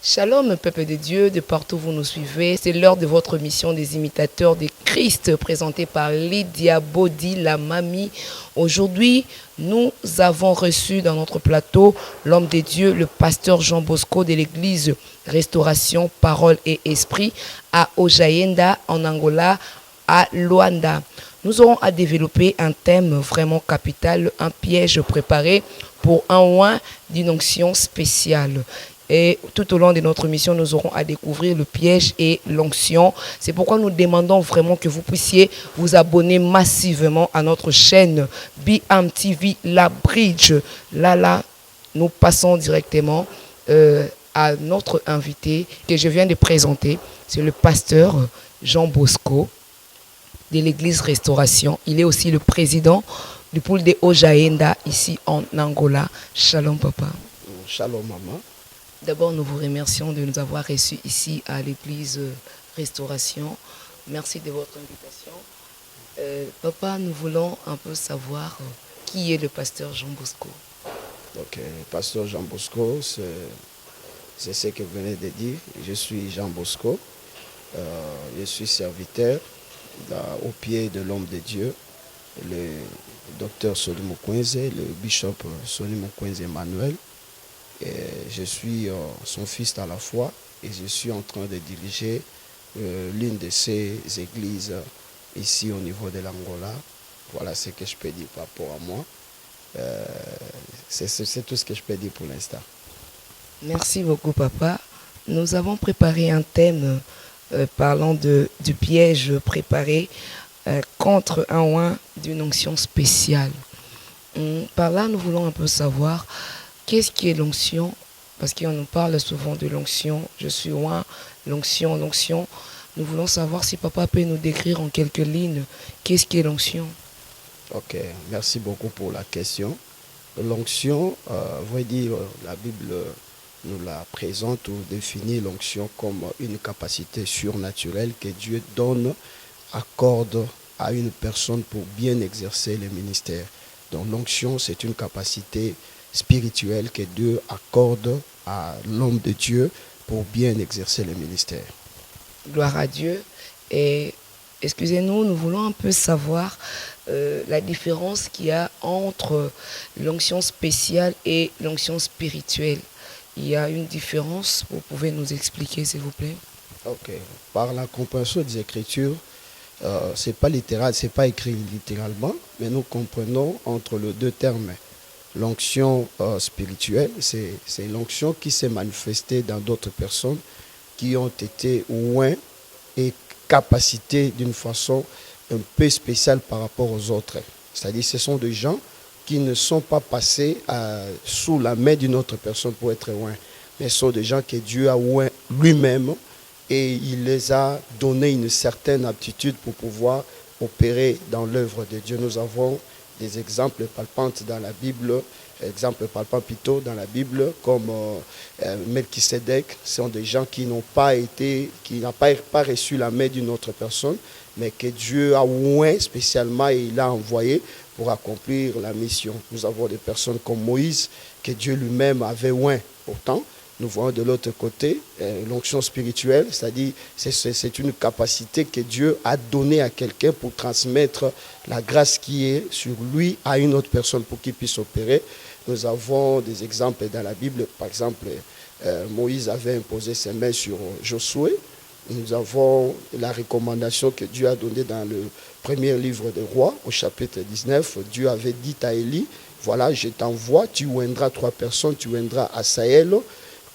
Shalom, peuple de Dieu, de partout où vous nous suivez. C'est l'heure de votre mission des imitateurs de Christ, présentée par Lydia Bodi, la mamie. Aujourd'hui, nous avons reçu dans notre plateau l'homme de Dieu, le pasteur Jean Bosco de l'église Restauration, Parole et Esprit à Ojayenda, en Angola, à Luanda. Nous aurons à développer un thème vraiment capital, un piège préparé pour un oin d'une onction spéciale. Et tout au long de notre mission, nous aurons à découvrir le piège et l'onction. C'est pourquoi nous demandons vraiment que vous puissiez vous abonner massivement à notre chaîne BMTV La Bridge. Là, nous passons directement à notre invité que je viens de présenter. C'est le pasteur Jean Bosco de l'église Restauration. Il est aussi le président du pôle de Ojayenda ici en Angola. Shalom papa. Shalom maman. D'abord, nous vous remercions de nous avoir reçus ici à l'église Restauration. Merci de votre invitation. Papa, nous voulons un peu savoir qui est le pasteur Jean Bosco. Donc, pasteur Jean Bosco, c'est ce que vous venez de dire. Je suis Jean Bosco. Je suis serviteur au pied de l'homme de Dieu, le docteur Solimo Kwenze, le bishop Solimo Kwenze Emmanuel. Et je suis son fils à la foi et je suis en train de diriger l'une de ces églises ici au niveau de l'Angola. Voilà ce que je peux dire par rapport à moi. C'est tout ce que je peux dire pour l'instant. Merci beaucoup papa. Nous avons préparé un thème parlant du piège préparé contre un oin d'une onction spéciale. Par là, nous voulons un peu savoir qu'est-ce qui est l'onction? Parce qu'on nous parle souvent de l'onction. Je suis oin, l'onction. Nous voulons savoir si papa peut nous décrire en quelques lignes qu'est-ce qui est l'onction. Ok, merci beaucoup pour la question. L'onction, veut dire, la Bible nous la présente ou définit l'onction comme une capacité surnaturelle que Dieu donne, accorde à une personne pour bien exercer le ministère. Donc l'onction, c'est une capacité spirituelle que Dieu accorde à l'homme de Dieu pour bien exercer le ministère. Gloire à Dieu. Et excusez-nous, nous voulons un peu savoir la différence qu'il y a entre l'onction spéciale et l'onction spirituelle. Il y a une différence, vous pouvez nous expliquer s'il vous plaît? Ok. Par la compréhension des Écritures, c'est pas littéral, c'est pas écrit littéralement, mais nous comprenons entre les deux termes. L'onction spirituelle, c'est l'onction qui s'est manifestée dans d'autres personnes qui ont été oints et capacités d'une façon un peu spéciale par rapport aux autres. C'est-à-dire ce sont des gens qui ne sont pas passés sous la main d'une autre personne pour être oints, mais ce sont des gens que Dieu a oints lui-même et il les a donné une certaine aptitude pour pouvoir opérer dans l'œuvre de Dieu. Nous avons des exemples palpants dans la Bible, exemples palpants plutôt dans la Bible, comme Melchisedec. Ce sont des gens qui n'ont pas reçu la main d'une autre personne, mais que Dieu a oint spécialement et il a envoyé pour accomplir la mission. Nous avons des personnes comme Moïse, que Dieu lui-même avait oint. Pourtant, nous voyons de l'autre côté l'onction spirituelle, c'est-à-dire c'est une capacité que Dieu a donnée à quelqu'un pour transmettre la grâce qui est sur lui à une autre personne pour qu'il puisse opérer. Nous avons des exemples dans la Bible. Par exemple, Moïse avait imposé ses mains sur Josué. Nous avons la recommandation que Dieu a donnée dans le premier livre des rois, au chapitre 19. Dieu avait dit à Élie, voilà, je t'envoie, tu oindras 3 personnes, tu oindras Asaël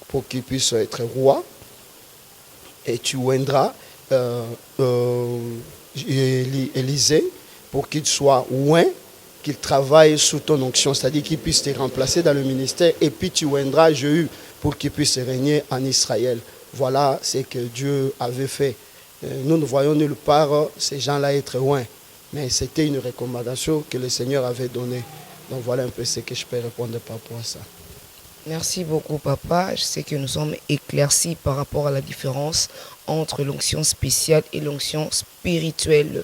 pour qu'il puisse être roi, et tu oindras Élisée pour qu'il soit oint, qu'il travaille sous ton onction, c'est-à-dire qu'il puisse te remplacer dans le ministère, et puis tu oindras Jéhu pour qu'il puisse régner en Israël. Voilà ce que Dieu avait fait. Nous ne voyons nulle part ces gens-là être oints, mais c'était une recommandation que le Seigneur avait donnée. Donc voilà un peu ce que je peux répondre par rapport à ça. Merci beaucoup papa. Je sais que nous sommes éclaircis par rapport à la différence entre l'onction spéciale et l'onction spirituelle.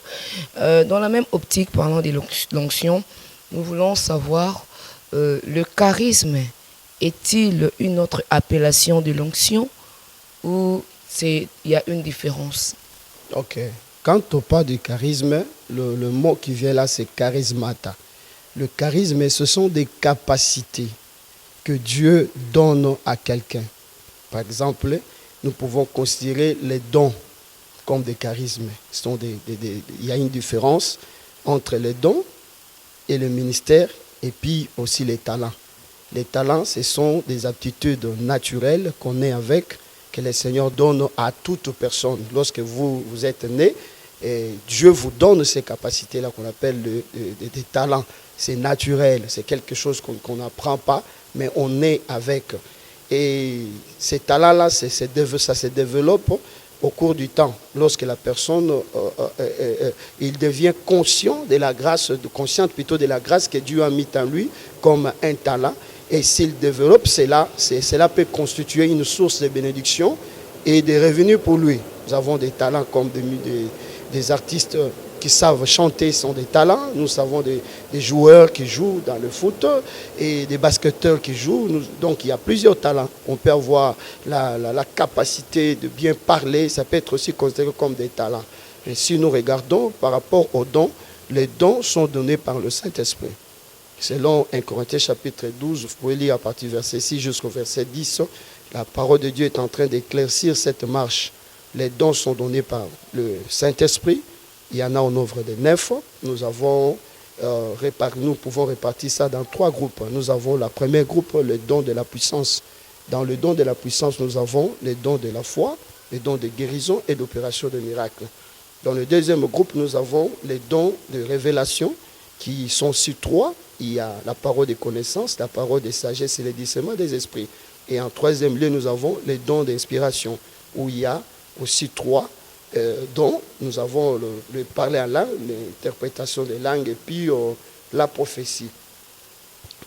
Dans la même optique, parlant de l'onction, nous voulons savoir le charisme est-il une autre appellation de l'onction ou il y a une différence? Ok. Quand on parle du charisme, le mot qui vient là, c'est charismata. Le charisme, ce sont des capacités que Dieu donne à quelqu'un. Par exemple, nous pouvons considérer les dons comme des charismes. Il y a une différence entre les dons et le ministère, et puis aussi les talents. Les talents, ce sont des aptitudes naturelles qu'on est avec, que le Seigneur donne à toute personne. Lorsque vous êtes né, et Dieu vous donne ces capacités-là qu'on appelle des talents. C'est naturel, c'est quelque chose qu'on n'apprend pas, mais on est avec. Et ces talents-là, ça se développe au cours du temps. Lorsque la personne il devient conscient de la grâce, consciente plutôt de la grâce que Dieu a mis en lui comme un talent. Et s'il développe, cela peut constituer une source de bénédiction et de revenus pour lui. Nous avons des talents comme des artistes qui savent chanter sont des talents. Nous avons des joueurs qui jouent dans le foot et des basketteurs qui jouent. Donc il y a plusieurs talents. On peut avoir la capacité de bien parler. Ça peut être aussi considéré comme des talents. Et si nous regardons par rapport aux dons, les dons sont donnés par le Saint-Esprit. Selon 1 Corinthiens chapitre 12, vous pouvez lire à partir du verset 6 jusqu'au verset 10, la parole de Dieu est en train d'éclaircir cette marche. Les dons sont donnés par le Saint-Esprit. Il y en a au nombre de 9. Nous pouvons répartir ça dans 3 groupes. Nous avons le premier groupe, le don de la puissance. Dans le don de la puissance, nous avons les dons de la foi, les dons de guérison et d'opération de miracles. Dans le deuxième groupe, nous avons les dons de révélation qui sont sur 3. Il y a la parole des connaissances, la parole des sagesse et le discernement des esprits. Et en troisième lieu, nous avons les dons d'inspiration, où il y a aussi 3 dont nous avons le parler en langue, l'interprétation des langues et puis la prophétie.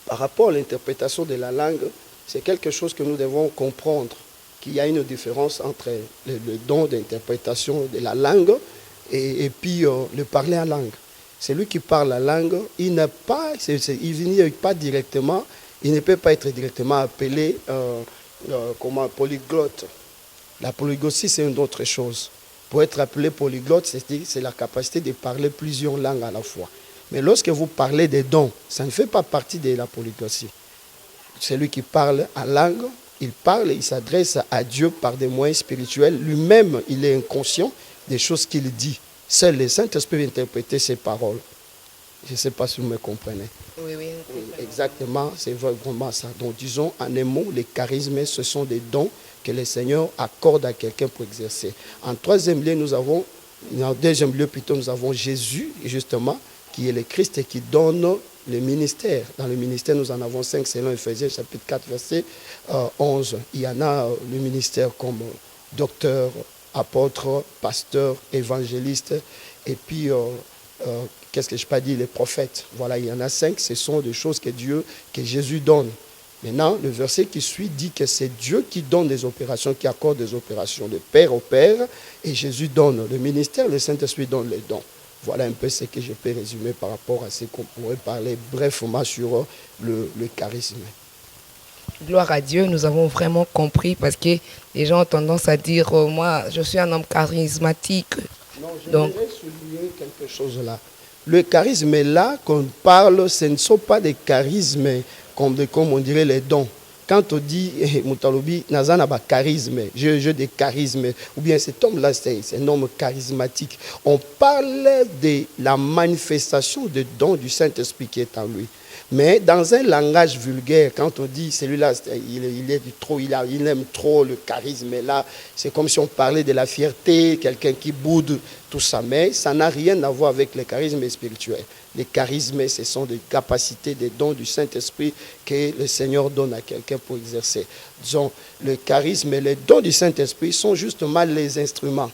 Par rapport à l'interprétation de la langue, c'est quelque chose que nous devons comprendre, qu'il y a une différence entre le don d'interprétation de la langue et puis le parler en langue. Celui qui parle la langue, il ne peut pas être directement appelé comme un polyglotte. La polyglottie, c'est une autre chose. Pour être appelé polyglotte, c'est la capacité de parler plusieurs langues à la fois. Mais lorsque vous parlez des dons, ça ne fait pas partie de la polyglottie. Celui qui parle en langue, il s'adresse à Dieu par des moyens spirituels. Lui-même, il est inconscient des choses qu'il dit. Seul le Saint-Esprit peut interpréter ses paroles. Je ne sais pas si vous me comprenez. Oui. Exactement, c'est vraiment ça. Donc disons en un mot, les charismes, ce sont des dons que le Seigneur accorde à quelqu'un pour exercer. En deuxième lieu, nous avons Jésus, justement, qui est le Christ et qui donne le ministère. Dans le ministère, nous en avons 5 selon Ephésiens chapitre 4, verset 11. Il y en a le ministère comme docteur, apôtre, pasteur, évangéliste, et puis, qu'est-ce que je peux dire, les prophètes. Voilà, il y en a 5, ce sont des choses que Jésus donne. Maintenant, le verset qui suit dit que c'est Dieu qui donne des opérations, qui accorde des opérations de père au père, et Jésus donne le ministère, le Saint-Esprit donne les dons. Voilà un peu ce que je peux résumer par rapport à ce qu'on pourrait parler brièvement sur le charisme. Gloire à Dieu, nous avons vraiment compris parce que les gens ont tendance à dire moi, je suis un homme charismatique. Non, je voudrais souligner quelque chose là. Le charisme là qu'on parle, ce ne sont pas des charismes comme on dirait les dons. Quand on dit Moutalobi, Nazana ba charisme, j'ai des charismes, ou bien cet homme-là, c'est un homme charismatique. On parle de la manifestation des dons du Saint-Esprit qui est en lui. Mais dans un langage vulgaire, quand on dit celui-là, il aime trop le charisme, là, c'est comme si on parlait de la fierté, quelqu'un qui boude, tout ça. Mais ça n'a rien à voir avec le charisme spirituel. Les charismes, ce sont des capacités, des dons du Saint-Esprit que le Seigneur donne à quelqu'un pour exercer. Disons, le charisme et les dons du Saint-Esprit sont justement les instruments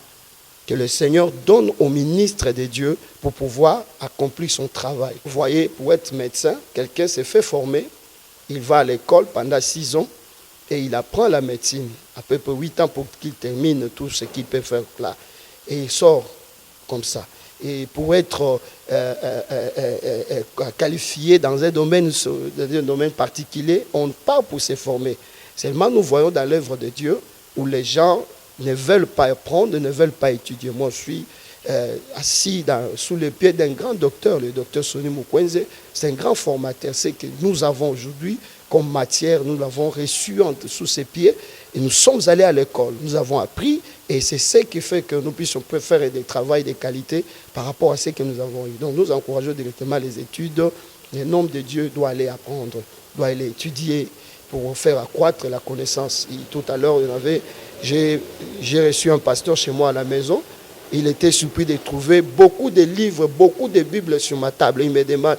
que le Seigneur donne au ministre de Dieu pour pouvoir accomplir son travail. Vous voyez, pour être médecin, quelqu'un s'est fait former, il va à l'école pendant 6 ans et il apprend la médecine, à peu près 8 ans pour qu'il termine tout ce qu'il peut faire là. Et il sort comme ça. Et pour être qualifié dans un domaine particulier, on part pour se former. Seulement, nous voyons dans l'œuvre de Dieu où les gens ne veulent pas apprendre, ne veulent pas étudier. Moi, je suis assis sous les pieds d'un grand docteur, le docteur Sonny Mukwenze. C'est un grand formateur. C'est que nous avons aujourd'hui comme matière, nous l'avons reçu sous ses pieds et nous sommes allés à l'école. Nous avons appris et c'est ce qui fait que nous puissions faire des travaux de qualité par rapport à ce que nous avons eu. Donc nous encourageons directement les études. Le nom de Dieu doit aller apprendre, doit aller étudier pour faire accroître la connaissance. Et tout à l'heure, j'ai reçu un pasteur chez moi à la maison. Il était surpris de trouver beaucoup de livres, beaucoup de Bibles sur ma table. Il me demande,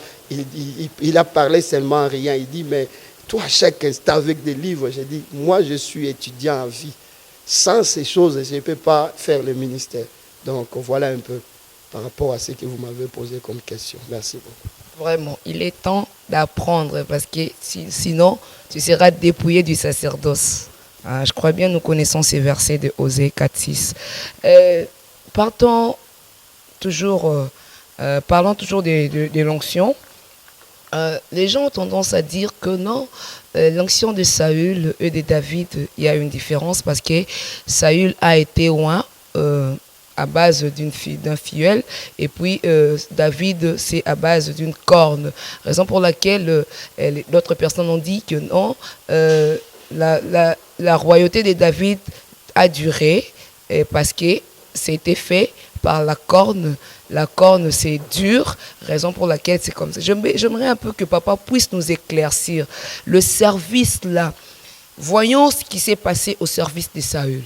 il a parlé seulement rien. Il dit, mais toi, chaque instant avec des livres, j'ai dit, moi, je suis étudiant en vie. Sans ces choses, je ne peux pas faire le ministère. Donc, voilà un peu par rapport à ce que vous m'avez posé comme question. Merci beaucoup. Vraiment, il est temps d'apprendre parce que sinon, tu seras dépouillé du sacerdoce. Je crois bien nous connaissons ces versets de Osée 4:6. Parlons toujours de l'onction. Les gens ont tendance à dire que non, l'onction de Saül et de David, il y a une différence parce que Saül a été oint à base d'un filleul et puis David c'est à base d'une corne. Raison pour laquelle d'autres personnes ont dit que non, la royauté de David a duré parce que c'était fait par la corne. La corne, c'est dur, raison pour laquelle c'est comme ça. J'aimerais un peu que papa puisse nous éclaircir le service là. Voyons ce qui s'est passé au service de Saül.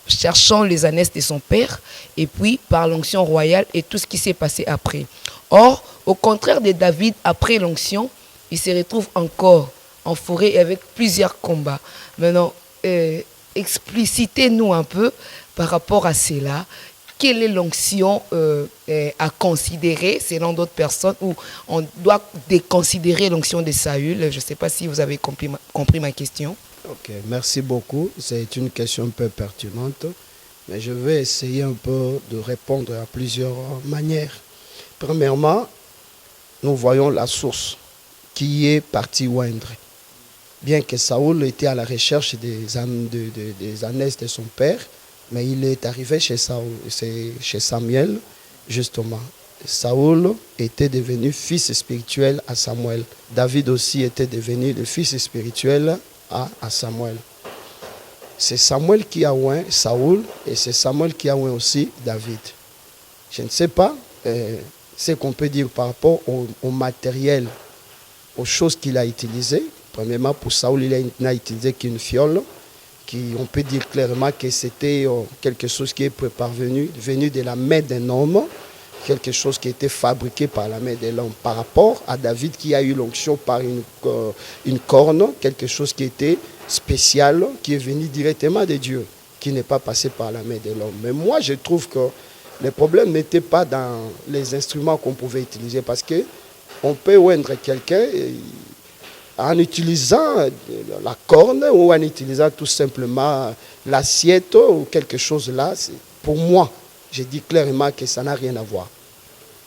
Cherchant les ânesses de son père, et puis par l'onction royale et tout ce qui s'est passé après. Or, au contraire de David, après l'onction, il se retrouve encore en forêt avec plusieurs combats. Maintenant, explicitez-nous un peu par rapport à cela. Quelle est l'onction à considérer selon d'autres personnes ou on doit déconsidérer l'onction de Saül? Je ne sais pas si vous avez compris ma question. Ok, merci beaucoup. C'est une question un peu pertinente, mais je vais essayer un peu de répondre à plusieurs manières. Premièrement, nous voyons la source qui est partie oindre. Bien que Saül était à la recherche des ânesses de son père, mais il est arrivé chez Samuel, justement. Saül était devenu fils spirituel à Samuel. David aussi était devenu le fils spirituel à Samuel. C'est Samuel qui a oint Saül et c'est Samuel qui a oint aussi David. Je ne sais pas ce qu'on peut dire par rapport au matériel, aux choses qu'il a utilisées. Premièrement, pour Saül, il n'a utilisé qu'une fiole. On peut dire clairement que c'était quelque chose qui est venu de la main d'un homme, quelque chose qui a été fabriqué par la main de l'homme, par rapport à David qui a eu l'onction par une corne, quelque chose qui était spécial, qui est venu directement de Dieu, qui n'est pas passé par la main de l'homme. Mais moi, je trouve que le problème n'était pas dans les instruments qu'on pouvait utiliser, parce qu'on peut oindre quelqu'un en utilisant la corne ou en utilisant tout simplement l'assiette ou quelque chose là. Pour moi, je dis clairement que ça n'a rien à voir.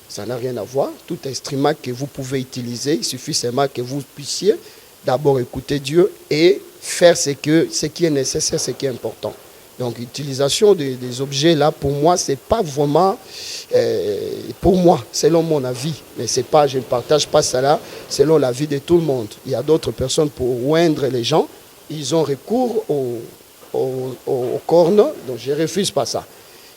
Ça n'a rien à voir. Tout instrument que vous pouvez utiliser, il suffit seulement que vous puissiez d'abord écouter Dieu et faire ce qui est nécessaire, ce qui est important. Donc, l'utilisation des objets là, pour moi, c'est pas vraiment, pour moi, selon mon avis, mais c'est pas, je ne partage pas cela selon l'avis de tout le monde. Il y a d'autres personnes pour oindre les gens, ils ont recours aux cornes, donc je ne refuse pas ça.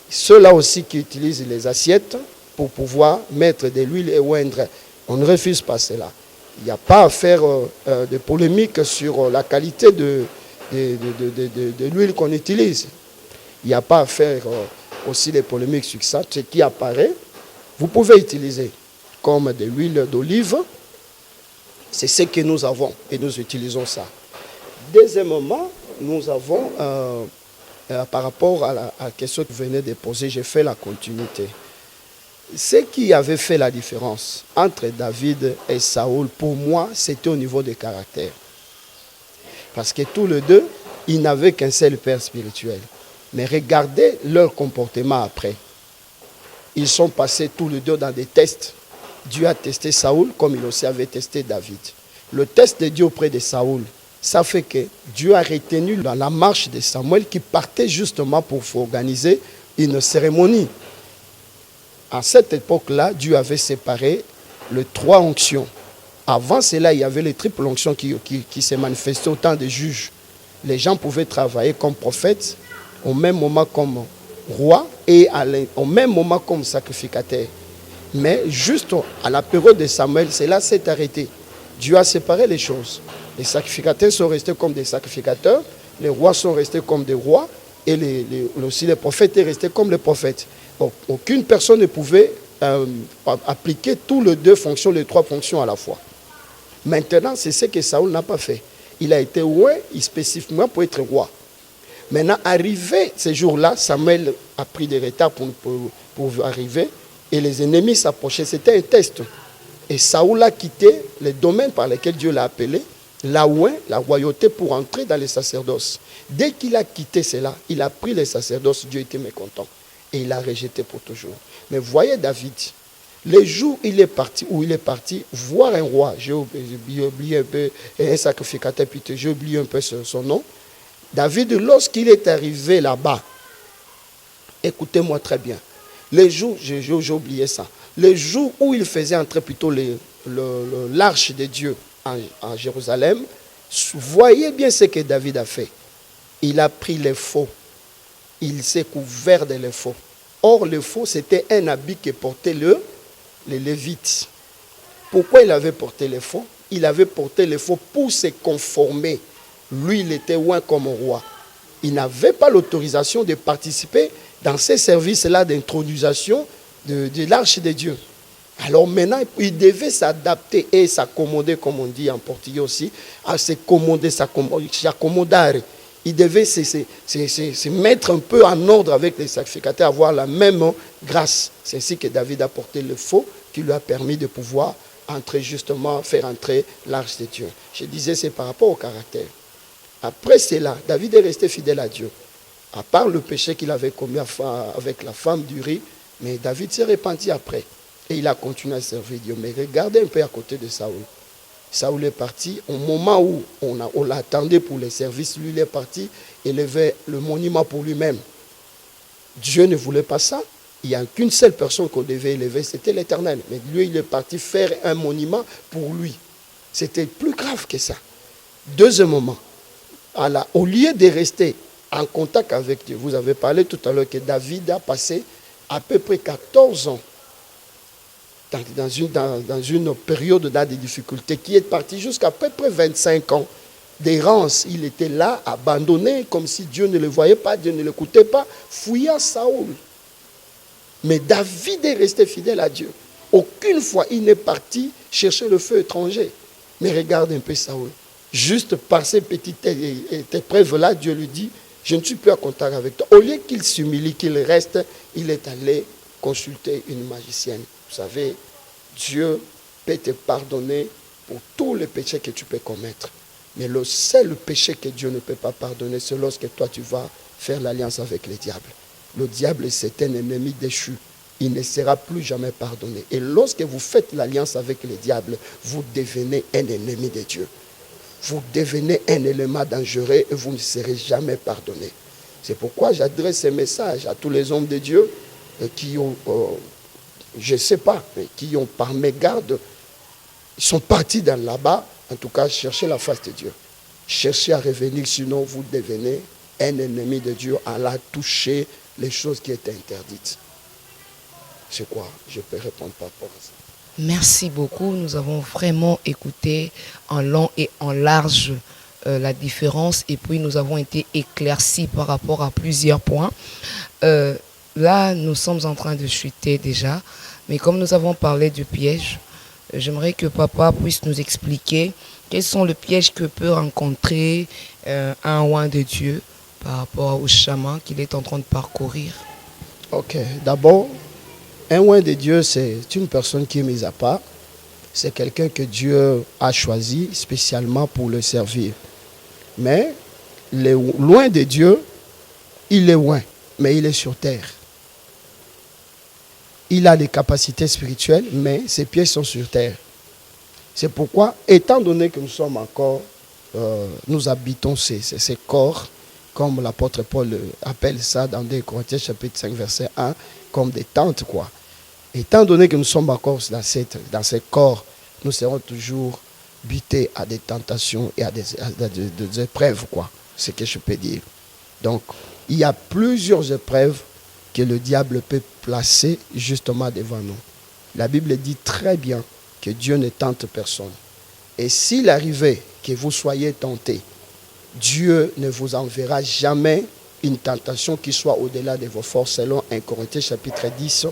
Ceux-là aussi qui utilisent les assiettes pour pouvoir mettre de l'huile et oindre, on ne refuse pas cela. Il n'y a pas à faire de polémique sur la qualité de l'huile qu'on utilise. Il n'y a pas à faire aussi des polémiques sur ça. Ce qui apparaît, vous pouvez utiliser comme de l'huile d'olive. C'est ce que nous avons et nous utilisons ça. Deuxièmement, nous avons, par rapport à la question que vous venez de poser, j'ai fait la continuité. Ce qui avait fait la différence entre David et Saül, pour moi, c'était au niveau des caractères. Parce que tous les deux, ils n'avaient qu'un seul père spirituel. Mais regardez leur comportement après. Ils sont passés tous les deux dans des tests. Dieu a testé Saül comme il aussi avait testé David. Le test de Dieu auprès de Saül, Ça fait que Dieu a retenu dans la marche de Samuel qui partait justement pour organiser une cérémonie. À cette époque-là, Dieu avait séparé les 3 onctions. Avant cela, il y avait les triples onctions qui se manifestaient au temps des juges. Les gens pouvaient travailler comme prophètes, au même moment comme roi et au même moment comme sacrificateur. Mais juste à la période de Samuel, cela s'est arrêté. Dieu a séparé les choses. Les sacrificateurs sont restés comme des sacrificateurs, les rois sont restés comme des rois, et aussi les prophètes sont restés comme les prophètes. Donc, aucune personne ne pouvait appliquer tous les 2 fonctions, les 3 fonctions à la fois. Maintenant, c'est ce que Saül n'a pas fait. Il a été roi spécifiquement pour être roi. Maintenant, arrivé ces jours-là, Samuel a pris des retards pour arriver, et les ennemis s'approchaient. C'était un test. Et Saül a quitté les domaines par lesquels Dieu l'a appelé, la royauté, pour entrer dans les sacerdoces. Dès qu'il a quitté cela, il a pris les sacerdoces, Dieu était mécontent. Et il a rejeté pour toujours. Mais voyez David, les jours où il est parti voir un roi, j'ai oublié un peu, un sacrificateur, puis j'ai oublié un peu son nom. David, lorsqu'il est arrivé là-bas, écoutez-moi très bien, les jours, j'ai oublié ça, les jours où il faisait entrer plutôt l'arche de Dieu en Jérusalem, voyez bien ce que David a fait. Il a pris les faux. Il s'est couvert de les faux. Or, le faux, c'était un habit que portaient les Lévites. Pourquoi il avait porté les faux? Il avait porté les faux pour se conformer. Lui, il était loin comme roi. Il n'avait pas l'autorisation de participer dans ces services-là d'intronisation de l'arche de Dieu. Alors maintenant, il devait s'adapter et s'accommoder, comme on dit en portugais aussi, à s'accommoder. Il devait se mettre un peu en ordre avec les sacrificateurs, avoir la même grâce. C'est ainsi que David a porté le faux qui lui a permis de pouvoir entrer justement, faire entrer l'arche de Dieu. Je disais, c'est par rapport au caractère. Après cela, David est resté fidèle à Dieu. À part le péché qu'il avait commis avec la femme d'Uri, mais David s'est repenti après. Et il a continué à servir Dieu. Mais regardez un peu à côté de Saül. Saül est parti. Au moment où on l'attendait pour les services, lui, il est parti élever le monument pour lui-même. Dieu ne voulait pas ça. Il n'y a qu'une seule personne qu'on devait élever, c'était l'Éternel. Mais lui, il est parti faire un monument pour lui. C'était plus grave que ça. Deuxièmement, au lieu de rester en contact avec Dieu, vous avez parlé tout à l'heure que David a passé à peu près 14 ans dans une période de difficulté qui est partie jusqu'à peu près 25 ans d'errance. Il était là, abandonné, comme si Dieu ne le voyait pas, Dieu ne l'écoutait pas, fouillant Saül. Mais David est resté fidèle à Dieu. Aucune fois il n'est parti chercher le feu étranger. Mais regarde un peu Saül. Juste par ces petites épreuves-là, Dieu lui dit, je ne suis plus en contact avec toi. Au lieu qu'il s'humilie, qu'il reste, il est allé consulter une magicienne. Vous savez, Dieu peut te pardonner pour tous les péchés que tu peux commettre. Mais le seul péché que Dieu ne peut pas pardonner, c'est lorsque toi tu vas faire l'alliance avec le diable. Le diable, c'est un ennemi déchu. Il ne sera plus jamais pardonné. Et lorsque vous faites l'alliance avec le diable, vous devenez un ennemi de Dieu. Vous devenez un élément dangereux et vous ne serez jamais pardonné. C'est pourquoi j'adresse ce message à tous les hommes de Dieu qui ont, je ne sais pas, mais qui ont par mégarde, ils sont partis dans là-bas, en tout cas, chercher la face de Dieu. Cherchez à revenir, sinon vous devenez un ennemi de Dieu en allant toucher les choses qui étaient interdites. C'est quoi? Je peux répondre par rapport à ça. Merci beaucoup. Nous avons vraiment écouté en long et en large la différence et puis nous avons été éclaircis par rapport à plusieurs points. Là, nous sommes en train de chuter déjà, mais comme nous avons parlé du piège, j'aimerais que papa puisse nous expliquer quels sont les pièges que peut rencontrer un roi de Dieu par rapport au chemin qu'il est en train de parcourir. Ok, d'abord, un roi de Dieu, c'est une personne qui est mise à part. C'est quelqu'un que Dieu a choisi spécialement pour le servir. Mais, loin de Dieu, il est loin, mais il est sur terre. Il a des capacités spirituelles, mais ses pieds sont sur terre. C'est pourquoi, étant donné que nous sommes encore nous habitons ces corps, comme l'apôtre Paul appelle ça dans 2 Corinthiens chapitre 5 verset 1, comme des tentes, quoi. Étant donné que nous sommes encore dans ces corps, nous serons toujours butés à des tentations et à des épreuves, quoi. C'est ce que je peux dire. Donc, il y a plusieurs épreuves que le diable peut placer justement devant nous. La Bible dit très bien que Dieu ne tente personne. Et s'il arrivait que vous soyez tentés, Dieu ne vous enverra jamais une tentation qui soit au-delà de vos forces, selon 1 Corinthiens chapitre 10.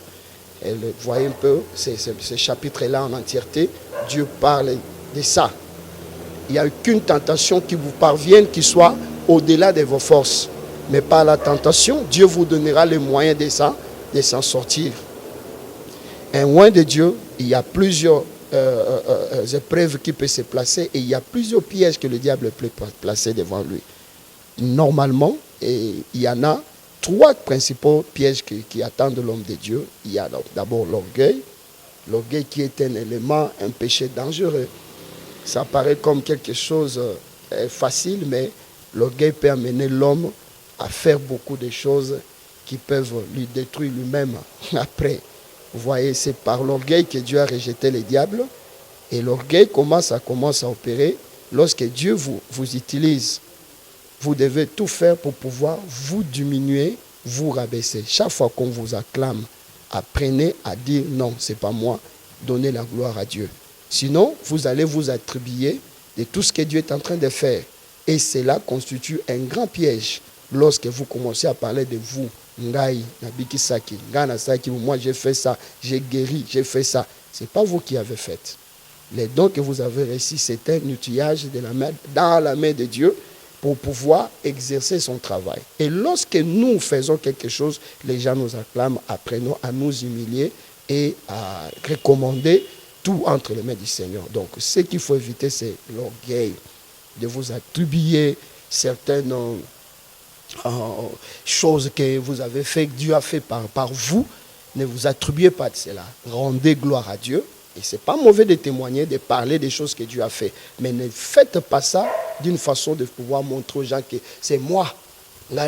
Et vous voyez un peu ce chapitre-là en entièreté, Dieu parle de ça. Il n'y a aucune tentation qui vous parvienne qui soit au-delà de vos forces. Mais par la tentation, Dieu vous donnera les moyens de s'en sortir. Et loin de Dieu, il y a plusieurs épreuves qui peuvent se placer et il y a plusieurs pièges que le diable peut placer devant lui. Normalement, il y en a 3 principaux pièges qui attendent l'homme de Dieu. Il y a d'abord l'orgueil. L'orgueil qui est un élément, un péché dangereux. Ça paraît comme quelque chose facile, mais l'orgueil peut amener l'homme à faire beaucoup de choses qui peuvent lui détruire lui-même après. Vous voyez, c'est par l'orgueil que Dieu a rejeté les diables. Et l'orgueil commence à opérer lorsque Dieu vous utilise. Vous devez tout faire pour pouvoir vous diminuer, vous rabaisser. Chaque fois qu'on vous acclame, apprenez à dire non, ce n'est pas moi. Donnez la gloire à Dieu. Sinon, vous allez vous attribuer de tout ce que Dieu est en train de faire. Et cela constitue un grand piège lorsque vous commencez à parler de vous. Ngai, Nabiki Saki, Ngana Saki, moi j'ai fait ça, j'ai guéri, j'ai fait ça. Ce n'est pas vous qui avez fait. Les dons que vous avez reçus, c'est un outillage dans la main de Dieu pour pouvoir exercer son travail. Et lorsque nous faisons quelque chose, les gens nous acclament, apprenons à nous humilier et à recommander tout entre les mains du Seigneur. Donc, ce qu'il faut éviter, c'est l'orgueil, de vous attribuer certaines choses que vous avez fait, que Dieu a fait par vous. Ne vous attribuez pas de cela. Rendez gloire à Dieu. Et ce n'est pas mauvais de témoigner, de parler des choses que Dieu a fait. Mais ne faites pas ça d'une façon de pouvoir montrer aux gens que c'est moi. Non.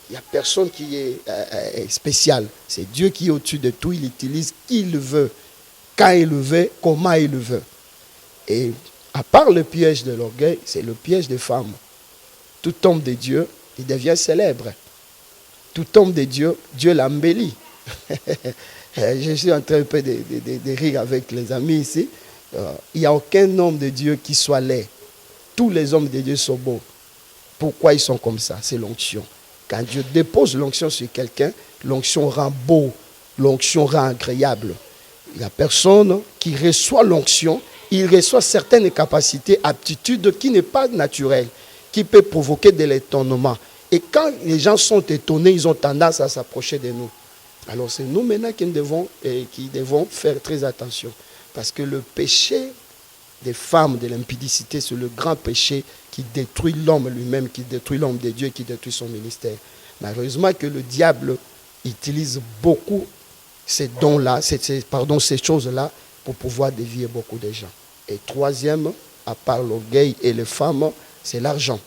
Il n'y a personne qui est spécial. C'est Dieu qui est au-dessus de tout. Il utilise qui il veut, quand il le veut, comment il le veut. Et à part le piège de l'orgueil, c'est le piège des femmes. Tout homme de Dieu, il devient célèbre. Tout homme de Dieu, Dieu l'embellit. Je suis en train un peu de rire avec les amis ici. Il n'y a aucun homme de Dieu qui soit laid. Tous les hommes de Dieu sont beaux. Pourquoi ils sont comme ça? C'est l'onction. Quand Dieu dépose l'onction sur quelqu'un, l'onction rend beau, l'onction rend agréable. La personne qui reçoit l'onction, il reçoit certaines capacités, aptitudes qui n'est pas naturelles, qui peut provoquer de l'étonnement. Et quand les gens sont étonnés, ils ont tendance à s'approcher de nous. Alors c'est nous maintenant qui devons faire très attention. Parce que le péché des femmes, de l'impudicité, c'est le grand péché qui détruit l'homme lui-même, qui détruit l'homme de Dieu, qui détruit son ministère. Malheureusement que le diable utilise beaucoup ces dons-là, ces choses-là, pour pouvoir dévier beaucoup de gens. Et troisième, à part l'orgueil et les femmes, c'est l'argent.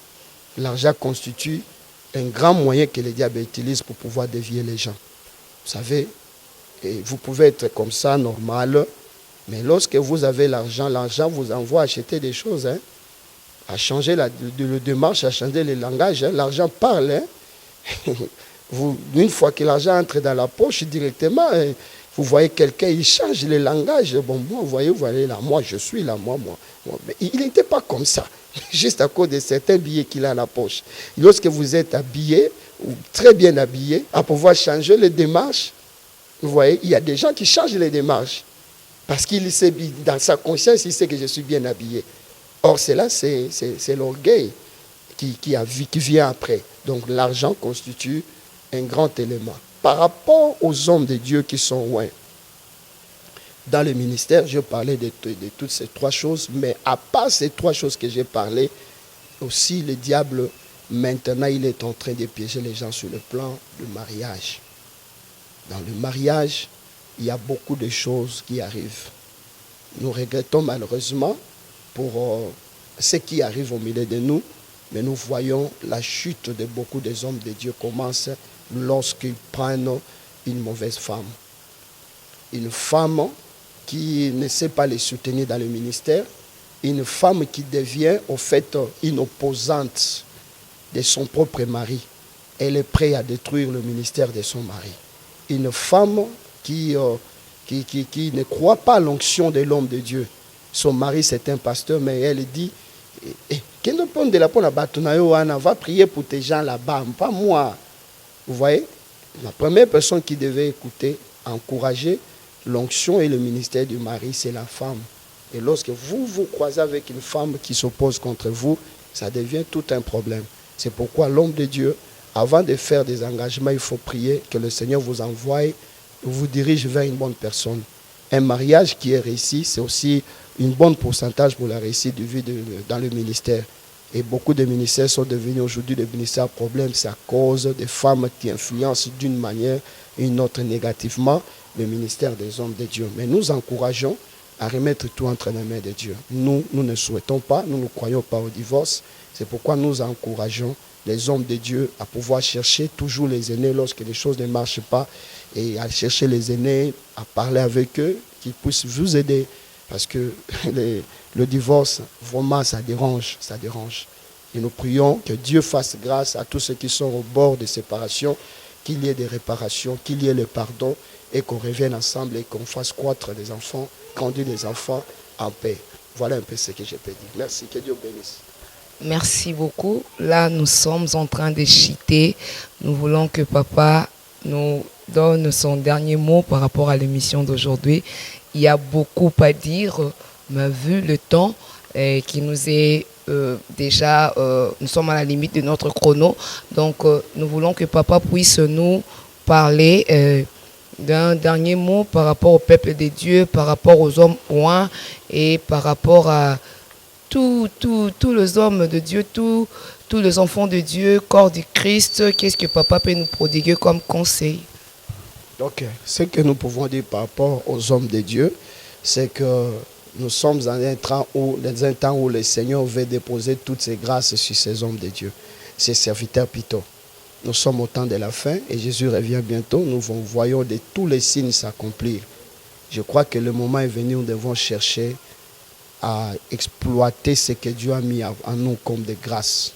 L'argent constitue un grand moyen que le diable utilise pour pouvoir dévier les gens. Vous savez, et vous pouvez être comme ça, normal, mais lorsque vous avez l'argent vous envoie acheter des choses, à changer la démarche, à changer le langage. L'argent parle. Une fois que l'argent entre dans la poche directement, vous voyez quelqu'un, il change le langage. Bon, moi, vous voyez là, moi, je suis là, moi. Mais il n'était pas comme ça, juste à cause de certains billets qu'il a à la poche. Lorsque vous êtes habillé, ou très bien habillé, à pouvoir changer les démarches, vous voyez, il y a des gens qui changent les démarches. Parce qu'il sait, dans sa conscience, il sait que je suis bien habillé. Or, cela, c'est l'orgueil qui vient après. Donc, l'argent constitue un grand élément. Par rapport aux hommes de Dieu qui sont loin, dans le ministère, je parlais de toutes ces 3 choses, mais à part ces 3 choses que j'ai parlé, aussi le diable, maintenant, il est en train de piéger les gens sur le plan du mariage. Dans le mariage, il y a beaucoup de choses qui arrivent. Nous regrettons malheureusement pour ce qui arrive au milieu de nous, mais nous voyons la chute de beaucoup des hommes de Dieu commence lorsqu'ils prennent une mauvaise femme. Une femme qui ne sait pas les soutenir dans le ministère, une femme qui devient au fait une opposante de son propre mari. Elle est prête à détruire le ministère de son mari. Une femme qui ne croit pas à l'onction de l'homme de Dieu. Son mari, c'est un pasteur, mais elle dit, va prier pour tes gens là-bas, pas moi. Vous voyez, la première personne qui devait écouter, encourager l'onction et le ministère du mari, c'est la femme. Et lorsque vous vous croisez avec une femme qui s'oppose contre vous, ça devient tout un problème. C'est pourquoi l'homme de Dieu, avant de faire des engagements, il faut prier que le Seigneur vous envoie, vous dirige vers une bonne personne. Un mariage qui est réussi, c'est aussi une bonne pourcentage pour la réussite de vie dans le ministère. Et beaucoup de ministères sont devenus aujourd'hui des ministères à problème. C'est à cause des femmes qui influencent d'une manière ou une autre négativement le ministère des hommes de Dieu. Mais nous encourageons à remettre tout entre les mains de Dieu. Nous ne souhaitons pas, nous ne croyons pas au divorce. C'est pourquoi nous encourageons les hommes de Dieu à pouvoir chercher toujours les aînés lorsque les choses ne marchent pas et à chercher les aînés, à parler avec eux, qu'ils puissent vous aider. Parce que le divorce, vraiment, ça dérange. Et nous prions que Dieu fasse grâce à tous ceux qui sont au bord de séparation, qu'il y ait des réparations, qu'il y ait le pardon et qu'on revienne ensemble et qu'on fasse croître les enfants, grandir les enfants en paix. Voilà un peu ce que je peux dire. Merci, que Dieu bénisse. Merci beaucoup. Là, nous sommes en train de chiter. Nous voulons que papa nous donne son dernier mot par rapport à l'émission d'aujourd'hui. Il y a beaucoup à dire, mais vu le temps qui nous est déjà, nous sommes à la limite de notre chrono. Donc, nous voulons que papa puisse nous parler d'un dernier mot par rapport au peuple de Dieu, par rapport aux hommes oints et par rapport à tous les hommes de Dieu, tous les enfants de Dieu, corps du Christ. Qu'est-ce que papa peut nous prodiguer comme conseil? Donc, ce que nous pouvons dire par rapport aux hommes de Dieu, c'est que nous sommes dans un temps où le Seigneur veut déposer toutes ses grâces sur ces hommes de Dieu, ses serviteurs plutôt. Nous sommes au temps de la fin et Jésus revient bientôt. Nous voyons de tous les signes s'accomplir. Je crois que le moment est venu où nous devons chercher à exploiter ce que Dieu a mis en nous comme de grâce.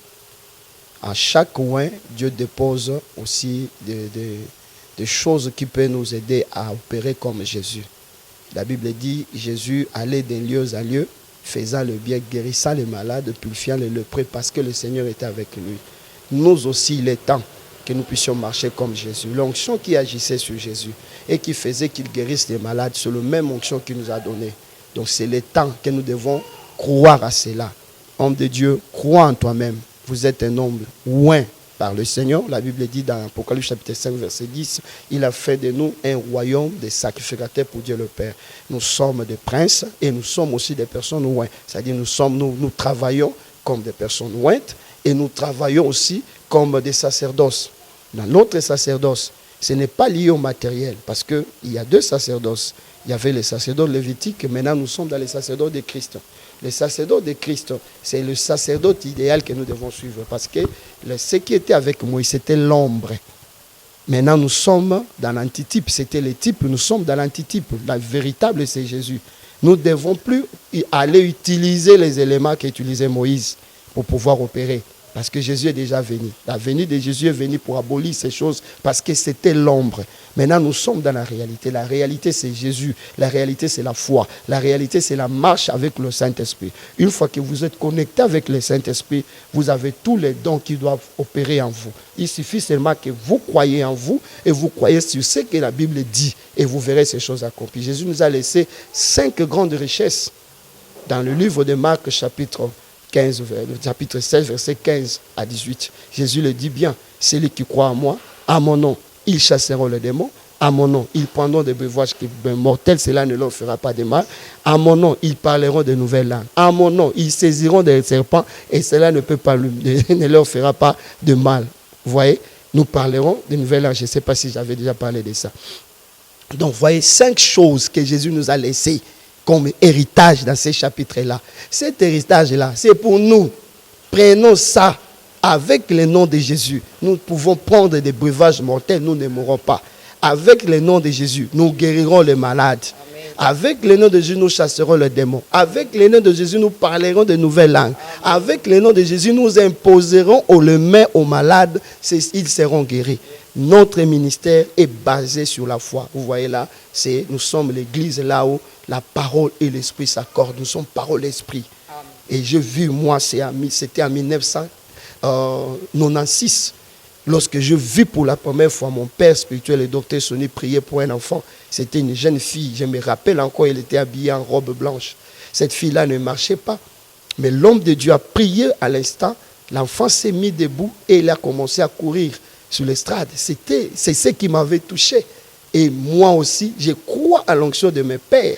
À chaque coin, Dieu dépose aussi des choses qui peuvent nous aider à opérer comme Jésus. La Bible dit, Jésus allait d'un lieu à lieu, faisant le bien, guérissant les malades, purifiant les lépreux, parce que le Seigneur était avec lui. Nous aussi, il est temps que nous puissions marcher comme Jésus. L'onction qui agissait sur Jésus et qui faisait qu'il guérisse les malades, c'est la même onction qu'il nous a donnée. Donc c'est le temps que nous devons croire à cela. Homme de Dieu, crois en toi-même. Vous êtes un homme oint par le Seigneur. La Bible dit dans Apocalypse chapitre 5, verset 10, il a fait de nous un royaume de sacrificateurs pour Dieu le Père. Nous sommes des princes et nous sommes aussi des personnes ointes. C'est-à-dire nous travaillons comme des personnes ointes et nous travaillons aussi comme des sacerdoces. Dans notre sacerdoce, ce n'est pas lié au matériel parce qu'il y a deux sacerdoces. Il y avait les sacerdotes lévitiques, maintenant nous sommes dans les sacerdotes de Christ. Les sacerdotes de Christ, c'est le sacerdote idéal que nous devons suivre parce que ce qui était avec Moïse, c'était l'ombre. Maintenant nous sommes dans l'antitype, c'était le type, nous sommes dans l'antitype. La véritable, c'est Jésus. Nous ne devons plus aller utiliser les éléments qu'utilisait Moïse pour pouvoir opérer. Parce que Jésus est déjà venu. La venue de Jésus est venue pour abolir ces choses parce que c'était l'ombre. Maintenant, nous sommes dans la réalité. La réalité, c'est Jésus. La réalité, c'est la foi. La réalité, c'est la marche avec le Saint-Esprit. Une fois que vous êtes connecté avec le Saint-Esprit, vous avez tous les dons qui doivent opérer en vous. Il suffit seulement que vous croyez en vous et vous croyez sur ce que la Bible dit et vous verrez ces choses accomplies. Jésus nous a laissé 5 grandes richesses dans le livre de Marc, chapitre 15, chapitre 16, verset 15 à 18. Jésus le dit bien, celui qui croit en moi, à mon nom, ils chasseront les démons. À mon nom, ils prendront des breuvages mortels, cela ne leur fera pas de mal. À mon nom, ils parleront de nouvelles langues. À mon nom, ils saisiront des serpents et cela ne leur fera pas de mal. Vous voyez, nous parlerons de nouvelles langues. Je ne sais pas si j'avais déjà parlé de ça. Donc, vous voyez, 5 choses que Jésus nous a laissées comme héritage dans ces chapitres-là. Cet héritage-là, c'est pour nous. Prenons ça avec le nom de Jésus. Nous pouvons prendre des breuvages mortels, nous ne mourrons pas. Avec le nom de Jésus, nous guérirons les malades. Avec le nom de Jésus, nous chasserons les démons. Avec le nom de Jésus, nous parlerons de nouvelles langues. Avec le nom de Jésus, nous imposerons les mains aux malades, ils seront guéris. Notre ministère est basé sur la foi. Vous voyez là, nous sommes l'église là où la parole et l'esprit s'accordent. Nous sommes parole et esprit. Et j'ai vu, moi, c'était en 1996. Lorsque je vis pour la première fois mon père spirituel, le docteur Sonny, prier pour un enfant. C'était une jeune fille. Je me rappelle encore, elle était habillée en robe blanche. Cette fille-là ne marchait pas. Mais l'homme de Dieu a prié à l'instant. L'enfant s'est mis debout et il a commencé à courir sur l'estrade. C'est ce qui m'avait touché. Et moi aussi, je crois à l'onction de mes pères.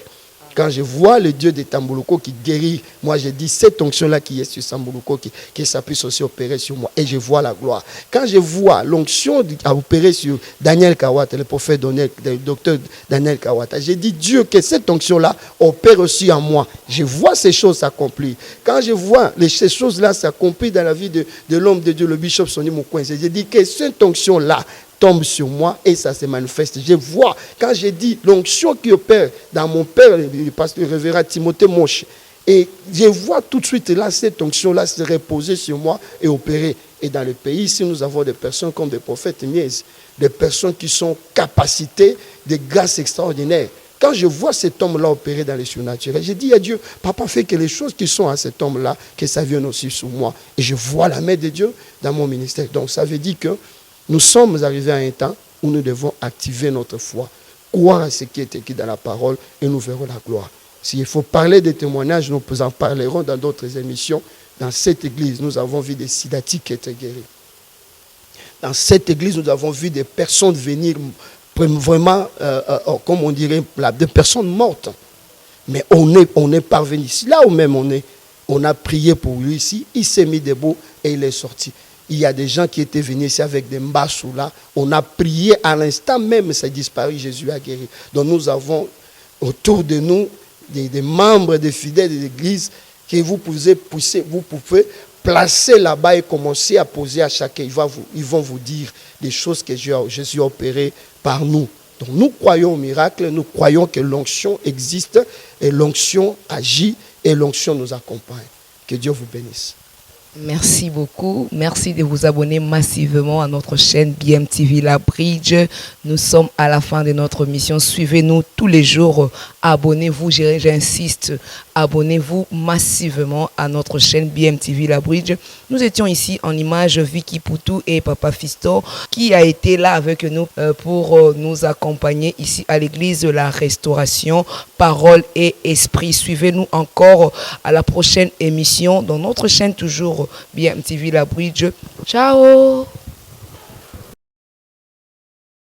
Quand je vois le Dieu de Tambuluko qui guérit, moi je dis cette onction-là qui est sur Tambuluko, que ça puisse aussi opérer sur moi. Et je vois la gloire. Quand je vois l'onction à opérer sur Daniel Kawata, le prophète le docteur Daniel Kawata, j'ai dit Dieu que cette onction-là opère aussi en moi. Je vois ces choses s'accomplir. Quand je vois ces choses-là s'accomplir dans la vie de l'homme de Dieu, le bishop Sonny Mukwenze, j'ai dit que cette onction-là tombe sur moi et ça se manifeste. Je vois, quand j'ai dit l'onction qui opère dans mon père, le pasteur révérend Timothée Moche, et je vois tout de suite là, cette onction-là se reposer sur moi et opérer. Et dans le pays, ici, nous avons des personnes comme des prophètes Mies, des personnes qui sont capacités, des grâces extraordinaires. Quand je vois cet homme-là opérer dans les surnaturels, j'ai dit à Dieu, papa, fais que les choses qui sont à cet homme-là, que ça vienne aussi sur moi. Et je vois la main de Dieu dans mon ministère. Donc ça veut dire que nous sommes arrivés à un temps où nous devons activer notre foi, croire à ce qui est écrit dans la parole et nous verrons la gloire. S'il faut parler des témoignages, nous en parlerons dans d'autres émissions. Dans cette église, nous avons vu des sidatiques qui étaient guéris. Dans cette église, nous avons vu des personnes venir vraiment, comme on dirait, des personnes mortes. Mais on est parvenu ici, là où même on a prié pour lui ici, il s'est mis debout et il est sorti. Il y a des gens qui étaient venus ici avec des mbassous là. On a prié à l'instant même, ça a disparu, Jésus a guéri. Donc nous avons autour de nous des membres, des fidèles de l'église que vous pouvez placer là-bas et commencer à poser à chacun. Ils vont vous dire des choses que Jésus a opérées par nous. Donc nous croyons au miracle, nous croyons que l'onction existe et l'onction agit et l'onction nous accompagne. Que Dieu vous bénisse. Merci beaucoup. Merci de vous abonner massivement à notre chaîne BMTV La Bridge. Nous sommes à la fin de notre mission. Suivez-nous tous les jours. Abonnez-vous, j'insiste. Abonnez-vous massivement à notre chaîne BMTV La Bridge. Nous étions ici en image Vicky Poutou et Papa Fisto qui a été là avec nous pour nous accompagner ici à l'église de la Restauration, Parole et Esprit. Suivez-nous encore à la prochaine émission dans notre chaîne toujours BMTV La Bridge. Ciao!